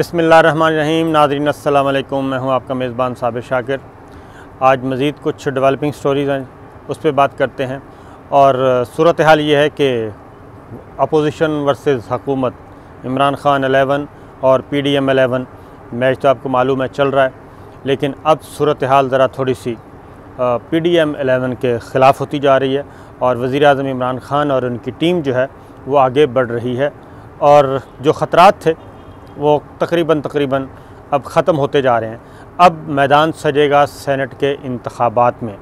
बिस्मिल्लाहिर्रहमानिर्रहीम। नाज़रीन अस्सलाम वालेकुम, मैं हूं आपका मेज़बान साबिर शाकिर। आज मज़ीद कुछ डेवलपिंग स्टोरीज़ हैं, उस पर बात करते हैं। और सूरत हाल ये है कि अपोजिशन वर्सेस हुकूमत, इमरान खान 11 और PDM 11 मैच तो आपको मालूम है चल रहा है, लेकिन अब सूरत हाल ज़रा थोड़ी सी PDM 11 के ख़िलाफ़ होती जा रही है और वज़ीर-ए-आज़म इमरान खान और उनकी टीम जो है वो आगे बढ़ रही है। और जो ख़तरात थे वो तकरीबन अब ख़त्म होते जा रहे हैं। अब मैदान सजेगा सेनेट के इंतख़ाबात में,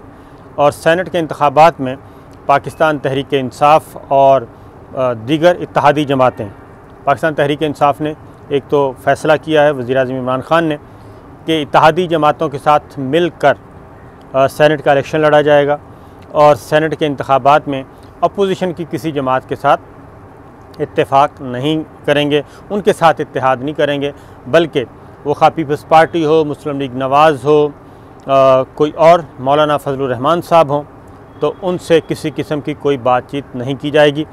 और सेनेट के इंतख़ाबात में पाकिस्तान तहरीक इंसाफ़ और दीगर इत्तेहादी जमातें, पाकिस्तान तहरीक इंसाफ़ ने एक तो फ़ैसला किया है वज़ीर-ए-आज़म इमरान खान ने कि इत्तेहादी जमातों के साथ मिलकर सेनेट का इलेक्शन लड़ा जाएगा और सेनेट के इंतख़ाबात में अपोजिशन की किसी जमात के साथ इत्तेफाक नहीं करेंगे, उनके साथ इत्तेहाद नहीं करेंगे, बल्कि वो खा पीपल्स पार्टी हो, मुस्लिम लीग नवाज़ हो, कोई और मौलाना फजलुर रहमान साहब हों, तो उनसे किसी किस्म की कोई बातचीत नहीं की जाएगी।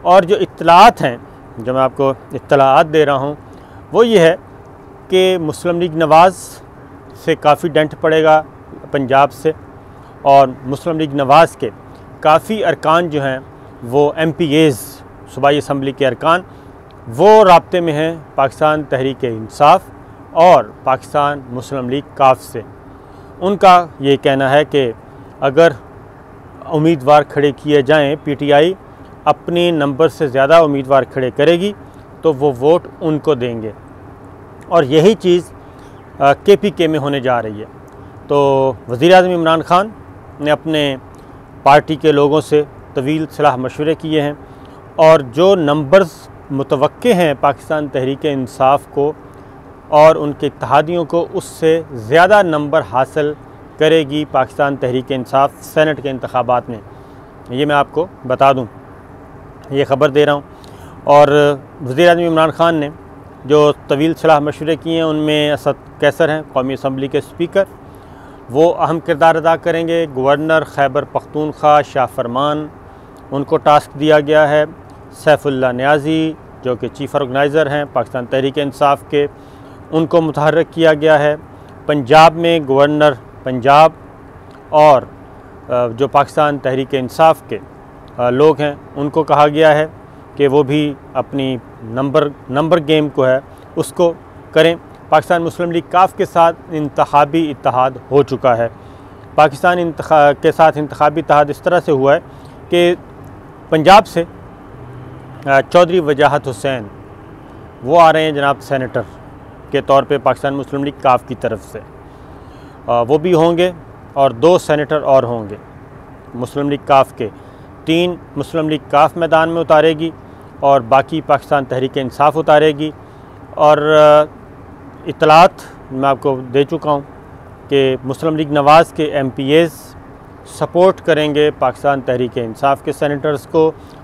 और जो इत्तलात हैं, जो मैं आपको इत्तलात दे रहा हूँ, वो ये है कि मुस्लिम लीग नवाज़ से काफ़ी डेंट पड़ेगा पंजाब से, और मुस्लिम लीग नवाज़ के काफ़ी अरकान जो हैं वो MPAs, सूबाई असम्बली के अरकान, वो राब्ते में हैं पाकिस्तान तहरीक इंसाफ़ और पाकिस्तान मुस्लिम लीग काफ से। उनका ये कहना है कि अगर उम्मीदवार खड़े किए जाएं, PTI अपने नंबर से ज़्यादा उम्मीदवार खड़े करेगी तो वो वोट उनको देंगे, और यही चीज़ KPK में होने जा रही है। तो वज़ीर-ए-आज़म इमरान खान ने अपने पार्टी के लोगों से तवील सलाह मशवरे किए हैं, और जो नंबर्स मुतवक्के हैं पाकिस्तान तहरीक इंसाफ़ को और उनके इत्तेहादियों को, उससे ज़्यादा नंबर हासिल करेगी पाकिस्तान तहरीक इंसाफ़ सेनेट के इंतख़ाबात में। ये मैं आपको बता दूं, ये ख़बर दे रहा हूं। और वज़ीर-ए-आज़म इमरान खान ने जो तवील सलाह मशवरे किए हैं, उनमें असद कैसर हैं, कौमी असम्बली के स्पीकर, वो अहम किरदार अदा करेंगे। गवर्नर खैबर पख्तूनख्वा शाह फरमान, उनको टास्क दिया गया है। सैफुल्लाह नियाज़ी जो कि चीफ़ ऑर्गेनाइज़र हैं पाकिस्तान तहरीक इंसाफ़ के, उनको मुतहर्रिक किया गया है। पंजाब में गवर्नर पंजाब और जो पाकिस्तान तहरीक इंसाफ़ के लोग हैं, उनको कहा गया है कि वो भी अपनी नंबर गेम को है उसको करें। पाकिस्तान मुस्लिम लीग काफ के साथ इंतखाबी इत्तेहाद हो चुका है। पाकिस्तान के साथ इंतखाबी इत्तेहाद इस तरह से हुआ है कि पंजाब से चौधरी वजाहत हुसैन वो आ रहे हैं जनाब सेनेटर के तौर पे पाकिस्तान मुस्लिम लीग काफ की तरफ से, वो भी होंगे, और 2 सेनेटर और होंगे मुस्लिम लीग काफ के। 3 मुस्लिम लीग काफ मैदान में उतारेगी और बाकी पाकिस्तान तहरीक इंसाफ़ उतारेगी। और इत्तलात मैं आपको दे चुका हूँ कि मुस्लिम लीग नवाज़ के MPAs सपोर्ट करेंगे पाकिस्तान तहरीक इंसाफ़ के सेनेटर्स को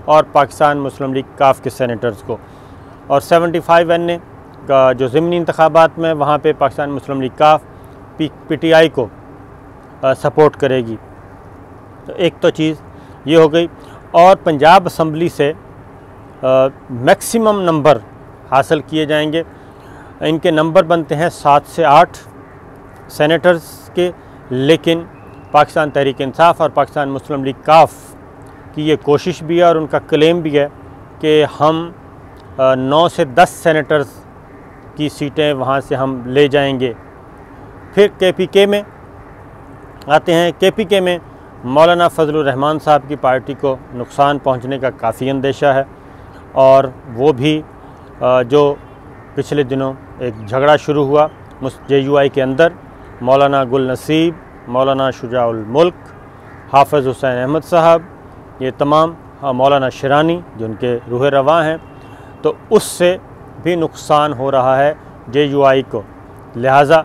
और पाकिस्तान मुस्लिम लीग काफ के सेनेटर्स को। और 75 NA का जो ज़िमनी इंतख़ाबात में, वहाँ पे पाकिस्तान मुस्लिम लीग काफ PTI को सपोर्ट करेगी। तो एक तो चीज़ ये हो गई। और पंजाब असम्बली से मैक्सिमम नंबर हासिल किए जाएंगे। इनके नंबर बनते हैं 7 से 8 सेनेटर्स के, लेकिन पाकिस्तान तहरीक इंसाफ़ और पाकिस्तान मुस्लिम लीग काफ की ये कोशिश भी है और उनका क्लेम भी है कि हम 9 से 10 सेनेटर्स की सीटें वहाँ से हम ले जाएंगे। फिर KPK में आते हैं। KPK में मौलाना फजलुर रहमान साहब की पार्टी को नुकसान पहुँचने का काफ़ी अंदेशा है, और वो भी जो पिछले दिनों एक झगड़ा शुरू हुआ JUI के अंदर, मौलाना गुल नसीब, मौलाना शुजाउल मुल्क, हाफ़िज़ हुसैन अहमद साहब, ये तमाम, मौलाना शिरानी जो उनके रूह रवां हैं, तो उससे भी नुकसान हो रहा है JUI को। लिहाजा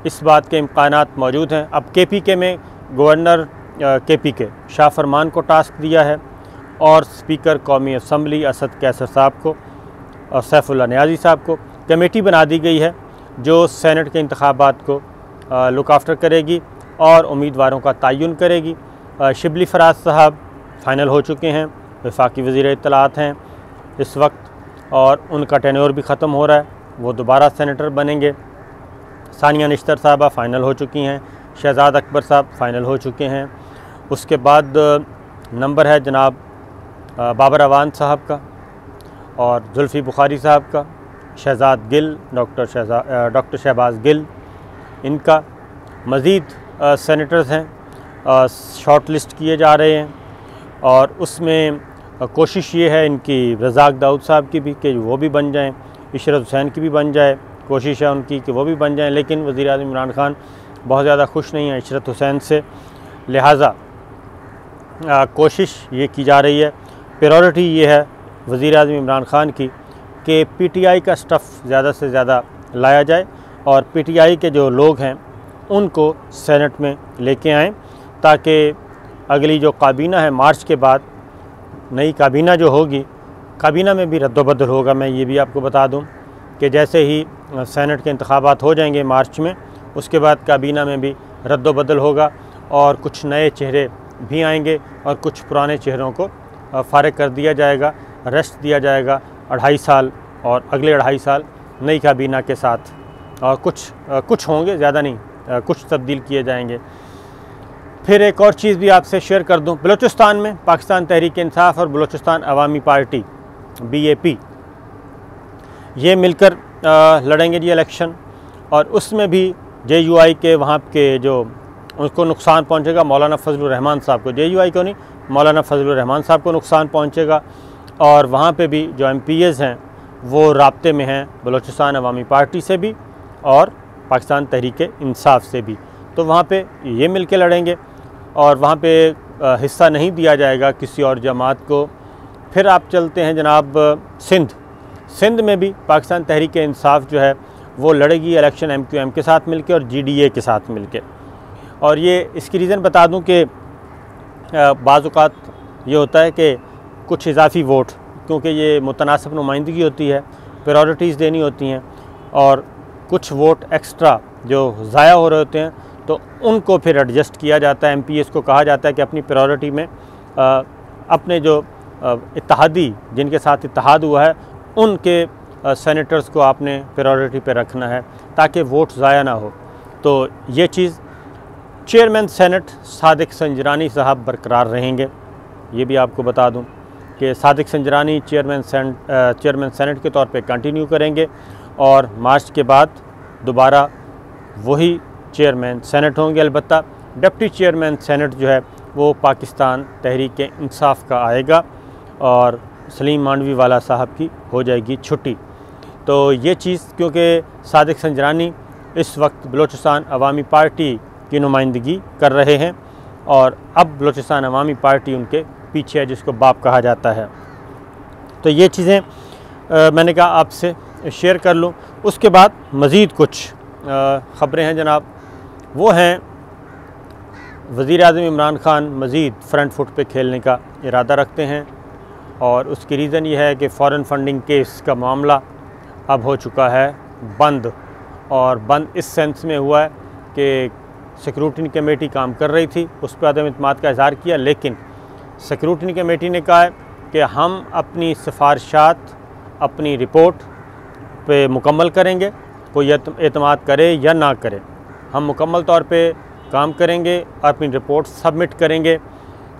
इस बात के इम्कानात मौजूद हैं। अब KPK में गवर्नर KPK शाह फरमान को टास्क दिया है, और स्पीकर कौमी असम्बली असद कैसर साहब को और सैफुल्लाह नियाज़ी साहब को कमेटी बना दी गई है जो सेनेट के इंतख़ाबात को लुक आफ्टर करेगी और उम्मीदवारों का तयन करेगी। शिबली फराज साहब फ़ाइनल हो चुके हैं, वफाकी वज़ीर इत्तलात हैं इस वक्त, और उनका टेन्योर भी ख़त्म हो रहा है। वो दोबारा सेनेटर बनेंगे। सानिया निश्तर साहबा फ़ाइनल हो चुकी हैं, शहजाद अकबर साहब फ़ाइनल हो चुके हैं। उसके बाद नंबर है जनाब बाबर अवान साहब का और जुल्फ़ी बुखारी साहब का, शहजाद गिल, डॉक्टर शहबाज गिल, इनका। मज़ीद सेनेटर्स हैं शॉर्ट लिस्ट किए जा रहे हैं और उसमें कोशिश ये है इनकी रज़ाक दाऊद साहब की भी कि वो भी बन जाएं, इशरत हुसैन की भी बन जाए, कोशिश है उनकी कि वो भी बन जाएं। लेकिन वज़ीर आज़म इमरान खान बहुत ज़्यादा खुश नहीं है इशरत हुसैन से, लिहाजा कोशिश ये की जा रही है, प्रायोरिटी ये है वज़ीर आज़म इमरान खान की कि पीटीआई का स्टफ़ ज़्यादा से ज़्यादा लाया जाए और पीटीआई के जो लोग हैं उनको सेनेट में लेके आएँ, ताकि अगली जो काबीना है मार्च के बाद नई काबीना जो होगी, काबीना में भी रद्दोबदल होगा। मैं ये भी आपको बता दूं कि जैसे ही सेनेट के इंतखाबात हो जाएंगे मार्च में, उसके बाद काबीना में भी रद्दोबदल होगा और कुछ नए चेहरे भी आएंगे और कुछ पुराने चेहरों को फ़ारिग कर दिया जाएगा, रेस्ट दिया जाएगा 2.5 साल और अगले 2.5 साल नई काबीना के साथ। और कुछ होंगे, ज़्यादा नहीं, कुछ तब्दील किए जाएंगे। फिर एक और चीज़ भी आपसे शेयर कर दूं, बलूचिस्तान में पाकिस्तान तहरीक इंसाफ और बलूचिस्तान अवामी पार्टी BAP ये मिलकर लड़ेंगे जी इलेक्शन, और उसमें भी JUI के वहाँ के जो उसको नुकसान पहुँचेगा मौलाना फजलुर रहमान साहब को, JUI को नहीं, मौलाना फजलुर रहमान साहब को नुकसान पहुँचेगा। और वहाँ पे भी जो MPs हैं वो राब्ते में हैं बलूचिस्तान अवामी पार्टी से भी और पाकिस्तान तहरीक इंसाफ से भी, तो वहाँ पे ये मिल के लड़ेंगे और वहाँ पे हिस्सा नहीं दिया जाएगा किसी और जमात को। फिर आप चलते हैं जनाब सिंध में भी पाकिस्तान तहरीक इंसाफ जो है वो लड़ेगी इलेक्शन MQM के साथ मिलके और GDA के साथ मिलके। और ये इसकी रीज़न बता दूं कि बाज़ औक़ात ये होता है कि कुछ इजाफ़ी वोट, क्योंकि ये मुतनासिब नुमाइंदगी होती है, प्रायोरिटीज़ देनी होती हैं, और कुछ वोट एक्स्ट्रा जो ज़ाया हो रहे होते हैं तो उनको फिर एडजस्ट किया जाता है। MPs को कहा जाता है कि अपनी प्रायोरिटी में अपने जो इत्तेहादी जिनके साथ इत्तेहाद हुआ है उनके सेनेटर्स को आपने प्रायोरिटी पे रखना है ताकि वोट ज़ाया ना हो। तो ये चीज़ चेयरमैन सेनेट सादिक संजरानी साहब बरकरार रहेंगे। ये भी आपको बता दूं कि सादिक संजरानी चेयरमैन सेनेट के तौर पे कंटिन्यू करेंगे और मार्च के बाद दोबारा वही चेयरमैन सेनेट होंगे। अलबत्ता डिप्टी चेयरमैन सेनेट जो है वो पाकिस्तान तहरीक इंसाफ का आएगा और सलीम मांडवी वाला साहब की हो जाएगी छुट्टी। तो ये चीज़, क्योंकि सादिक संजरानी इस वक्त बलूचिस्तान अवामी पार्टी की नुमाइंदगी कर रहे हैं और अब बलूचिस्तान अवामी पार्टी उनके पीछे है, जिसको बाप कहा जाता है। तो ये चीज़ें मैंने कहा आपसे शेयर कर लूँ। उसके बाद मज़ीद कुछ ख़बरें हैं जनाब, वो हैं वज़ीर आज़म इमरान खान मज़ीद फ्रंट फुट पे खेलने का इरादा रखते हैं और उसकी रीज़न ये है कि फ़ॉरेन फंडिंग केस का मामला अब हो चुका है बंद, और बंद इस सेंस में हुआ है कि सिक्योरिटी कमेटी काम कर रही थी, उस पर अदम इत्मीनाद का इज़हार किया, लेकिन सिक्योरिटी कमेटी ने कहा है कि हम अपनी सिफारिशात अपनी रिपोर्ट पे मुकम्मल करेंगे, कोई एतमाद करे या ना करे, हम मुकम्मल तौर पे काम करेंगे, अपनी रिपोर्ट सबमिट करेंगे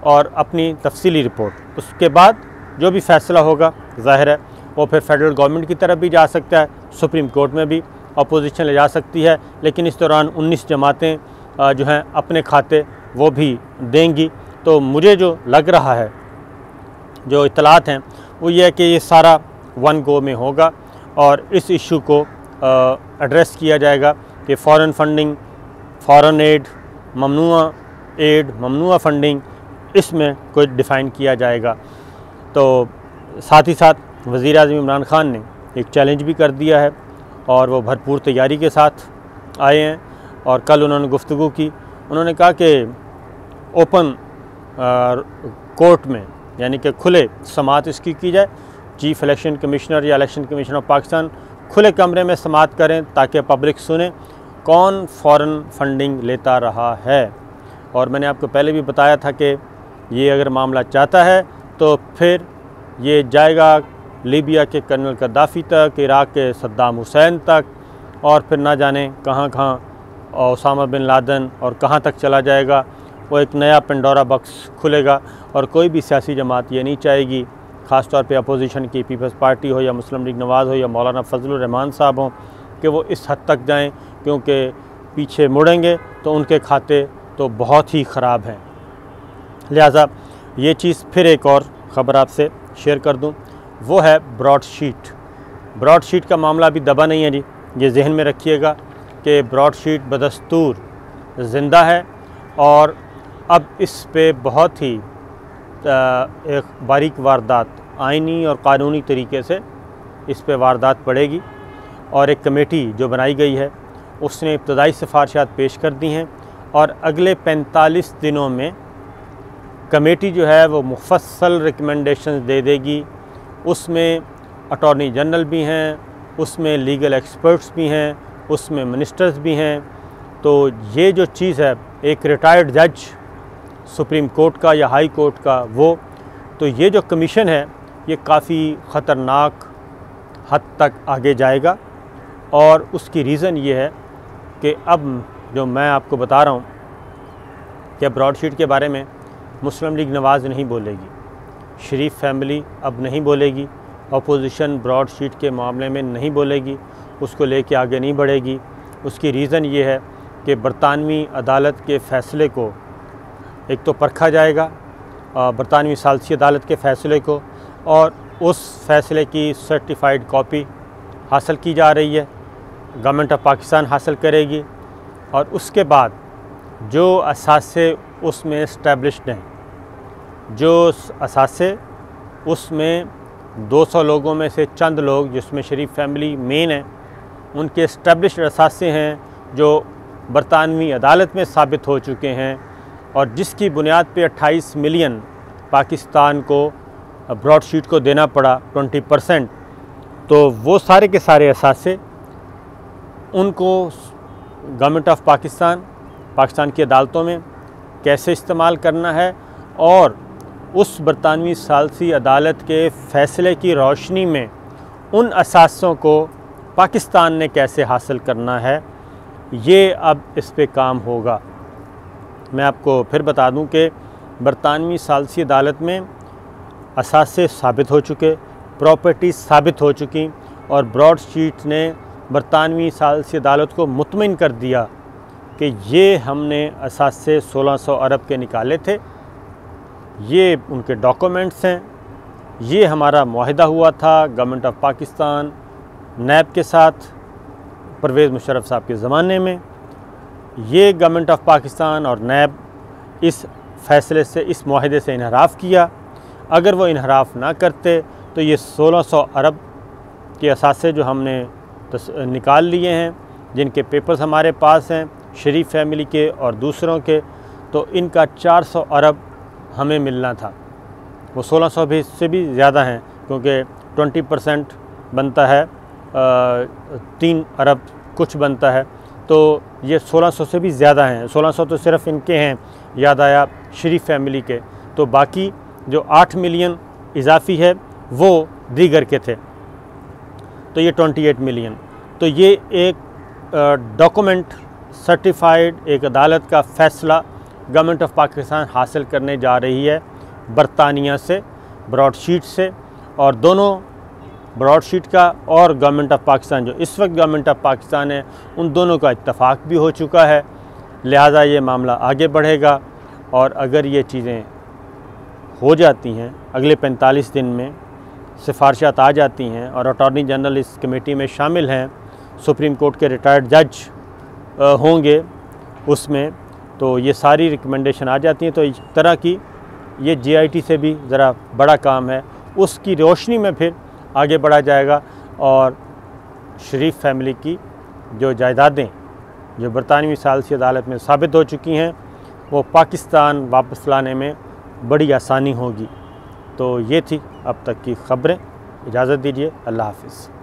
और अपनी तफसीली रिपोर्ट, उसके बाद जो भी फ़ैसला होगा ज़ाहिर है वो फिर फेडरल गवर्नमेंट की तरफ भी जा सकता है, सुप्रीम कोर्ट में भी अपोजिशन ले जा सकती है। लेकिन इस दौरान 19 जमातें जो हैं अपने खाते वो भी देंगी। तो मुझे जो लग रहा है, जो इत्तलात हैं, वो ये है कि ये सारा वन गो में होगा और इस इशू को एड्रेस किया जाएगा कि फ़ॉरेन फंडिंग, फ़ॉरेन एड, ममनुआ फंडिंग, इसमें कोई डिफ़ाइन किया जाएगा। तो साथ ही साथ वज़ीर आज़म इमरान खान ने एक चैलेंज भी कर दिया है और वो भरपूर तैयारी के साथ आए हैं और कल उन्होंने गुफ्तगू की। उन्होंने कहा कि ओपन कोर्ट में, यानी कि खुले समात इसकी की जाए, चीफ़ इलेक्शन कमिश्नर या इलेक्शन कमीशन ऑफ पाकिस्तान खुले कमरे में समात करें ताकि पब्लिक सुने कौन फ़ॉरेन फंडिंग लेता रहा है। और मैंने आपको पहले भी बताया था कि ये अगर मामला चाहता है तो फिर ये जाएगा लीबिया के कर्नल गद्दाफ़ी तक, इराक़ के सद्दाम हुसैन तक, और फिर ना जाने कहाँ कहाँ ओसामा बिन लादेन और कहाँ तक चला जाएगा। वो एक नया पेंडोरा बॉक्स खुलेगा और कोई भी सियासी जमात ये नहीं चाहेगी, ख़ास तौर पे अपोजिशन की पीपल्स पार्टी हो या मुस्लिम लीग नवाज़ हो या मौलाना फजलुर रहमान साहब हों, कि वो इस हद तक जाएं, क्योंकि पीछे मुड़ेंगे तो उनके खाते तो बहुत ही ख़राब हैं। लिहाजा ये चीज़ फिर एक और ख़बर आपसे शेयर कर दूं, वो है ब्रॉडशीट। ब्रॉडशीट का मामला अभी दबा नहीं है जी, ये जहन में रखिएगा कि ब्रॉडशीट बदस्तूर ज़िंदा है और अब इस पे बहुत ही एक बारीक वारदात आइनी और क़ानूनी तरीके से इस पे वारदात पड़ेगी। और एक कमेटी जो बनाई गई है उसने इब्तदाई सिफारिशात पेश कर दी हैं और अगले 45 दिनों में कमेटी जो है वो मुफस्सल रिकमेंडेशंस दे देगी। उसमें अटॉर्नी जनरल भी हैं, उसमें लीगल एक्सपर्ट्स भी हैं, उसमें मिनिस्टर्स भी हैं। तो ये जो चीज़ है, एक रिटायर्ड जज सुप्रीम कोर्ट का या हाई कोर्ट का, वो तो ये जो कमीशन है ये काफ़ी ख़तरनाक हद तक आगे जाएगा। और उसकी रीज़न ये है कि अब जो मैं आपको बता रहा हूँ कि ब्रॉडशीट के बारे में मुस्लिम लीग नवाज़ नहीं बोलेगी, शरीफ फैमिली अब नहीं बोलेगी, अपोजिशन ब्रॉडशीट के मामले में नहीं बोलेगी, उसको लेके आगे नहीं बढ़ेगी। उसकी रीज़न ये है कि बरतानवी अदालत के फ़ैसले को एक तो परखा जाएगा, बरतानवी सालसी अदालत के फ़ैसले को, और उस फ़ैसले की सर्टिफाइड कॉपी हासिल की जा रही है, गवर्नमेंट ऑफ पाकिस्तान हासिल करेगी। और उसके बाद जो असासे उसमें इस्टेब्लिश्ड हैं, जो असासे उसमें 200 लोगों में से चंद लोग, जिसमें शरीफ फैमिली मेन है, उनके इस्टेब्लिश्ड असासे हैं जो बरतानवी अदालत में साबित हो चुके हैं और जिसकी बुनियाद पे 28 मिलियन पाकिस्तान को ब्रॉडशीट को देना पड़ा 20%। तो वो सारे के सारे असासे उनको गवर्नमेंट ऑफ पाकिस्तान की अदालतों में कैसे इस्तेमाल करना है और उस बरतानवी सालसी अदालत के फ़ैसले की रोशनी में उन असासों को पाकिस्तान ने कैसे हासिल करना है, ये अब इस पे काम होगा। मैं आपको फिर बता दूं कि बरतानवी सालसी अदालत में असासे साबित हो चुके, प्रॉपर्टी साबित हो चुकी और ब्रॉडशीट ने बरतानवी सालसी अदालत को मुतमिन कर दिया कि ये हमने असासे 1600 अरब के निकाले थे, ये उनके डॉक्यूमेंट्स हैं, ये हमारा मुआहिदा हुआ था गवर्नमेंट ऑफ पाकिस्तान नैब के साथ परवेज़ मुशर्रफ साहब के ज़माने में। ये गवर्नमेंट ऑफ पाकिस्तान और नैब इस फ़ैसले से, इस मुआहिदे से इन्हराफ़ किया। अगर वो इन्हराफ़ ना करते तो ये 1600 अरब के असासे जो हमने निकाल लिए हैं, जिनके पेपर्स हमारे पास हैं शरीफ फैमिली के और दूसरों के, तो इनका 400 अरब हमें मिलना था। वो 1600 भी से भी ज़्यादा हैं, क्योंकि 20% बनता है, 3 अरब कुछ बनता है, तो ये 1600 से भी ज़्यादा हैं। 1600 तो सिर्फ इनके हैं, याद आया शरीफ फैमिली के, तो बाकी जो 8 मिलियन इजाफी है वो दीगर के थे, तो ये 28 मिलियन। तो ये एक डॉक्यूमेंट सर्टिफाइड एक अदालत का फ़ैसला गवर्नमेंट ऑफ पाकिस्तान हासिल करने जा रही है बरतानिया से, ब्रॉडशीट से। और दोनों ब्रॉडशीट का और गवर्नमेंट ऑफ पाकिस्तान, जो इस वक्त गवर्नमेंट ऑफ पाकिस्तान है, उन दोनों का इत्तफाक भी हो चुका है। लिहाजा ये मामला आगे बढ़ेगा और अगर ये चीज़ें हो जाती हैं, अगले 45 दिन में सिफारिशात आ जाती हैं और अटॉर्नी जनरल इस कमेटी में शामिल हैं, सुप्रीम कोर्ट के रिटायर्ड जज होंगे उसमें, तो ये सारी रिकमेंडेशन आ जाती हैं। तो इस तरह की ये JIT से भी ज़रा बड़ा काम है, उसकी रोशनी में फिर आगे बढ़ा जाएगा और शरीफ फैमिली की जो जायदादें जो बरतानवी सालसी अदालत में साबित हो चुकी हैं, वो पाकिस्तान वापस लाने में बड़ी आसानी होगी। तो ये थी अब तक की ख़बरें। इजाज़त दीजिए, अल्लाह हाफ़िज़।